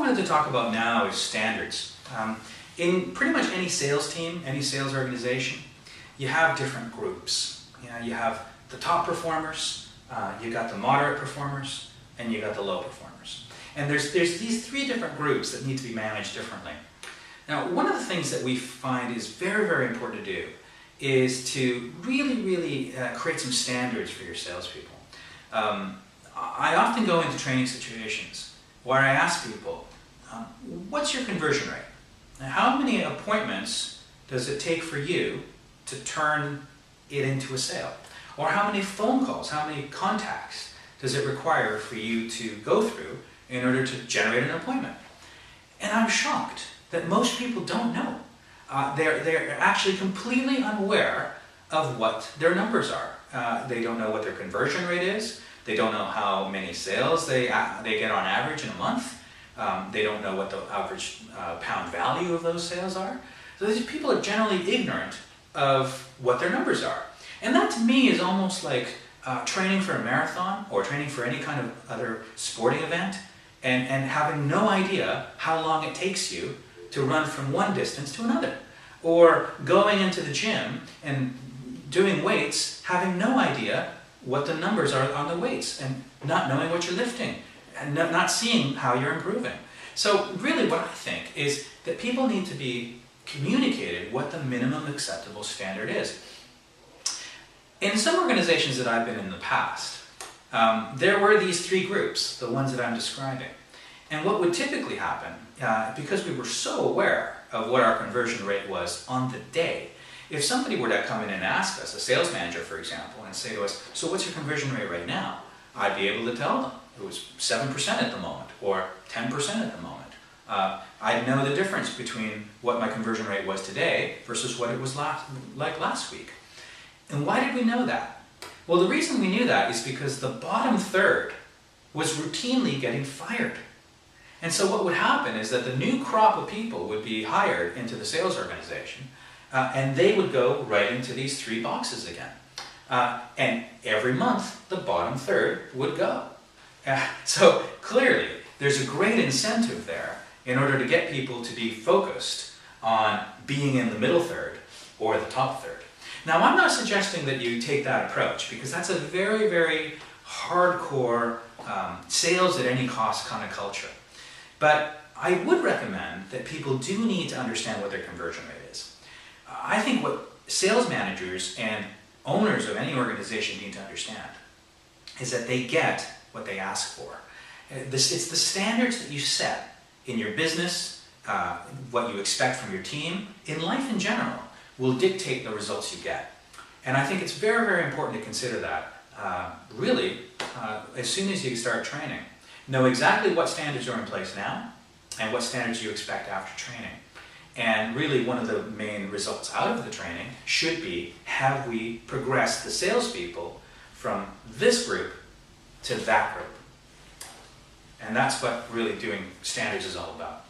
wanted to talk about now is standards. In pretty much any sales team, any sales organization, you have different groups. You have the top performers, you got the moderate performers, and you got the low performers. And there's these three different groups that need to be managed differently. Now, one of the things that we find is very, very important to do is to really create some standards for your salespeople. I often go into training situations where I ask people, what's your conversion rate? Now, how many appointments does it take for you to turn it into a sale? Or how many phone calls, how many contacts does it require for you to go through in order to generate an appointment? And I'm shocked that most people don't know. They're actually completely unaware of what their numbers are. They don't know what their conversion rate is. They don't know how many sales they get on average in a month. They don't know what the average pound value of those sales are. So these people are generally ignorant of what their numbers are. And that to me is almost like training for a marathon or training for any kind of other sporting event and having no idea how long it takes you to run from one distance to another. Or going into the gym and doing weights, having no idea what the numbers are on the weights and not knowing what you're lifting and not seeing how you're improving. So really what I think is that people need to be communicated what the minimum acceptable standard is. In some organizations that I've been in the past, there were these three groups, the ones that I'm describing. And what would typically happen, because we were so aware of what our conversion rate was on the day, if somebody were to come in and ask us, a sales manager for example, and say to us, so what's your conversion rate right now? I'd be able to tell them. It was 7% at the moment, or 10% at the moment. I'd know the difference between what my conversion rate was today versus what it was like last week. And why did we know that? Well, the reason we knew that is because the bottom third was routinely getting fired. And so what would happen is that the new crop of people would be hired into the sales organization, and they would go right into these three boxes again. And every month, the bottom third would go. So clearly, there's a great incentive there in order to get people to be focused on being in the middle third or the top third. Now, I'm not suggesting that you take that approach because that's a very, very hardcore sales at any cost kind of culture. But I would recommend that people do need to understand what their conversion rate is. I think what sales managers and owners of any organization need to understand is that they get what they ask for. It's the standards that you set in your business, what you expect from your team, in life in general, will dictate the results you get. And I think it's very, very important to consider that, really, as soon as you start training. Know exactly what standards are in place now and what standards you expect after training. And really one of the main results out of the training should be, have we progressed the salespeople from this group to that group? And that's what really doing standards is all about.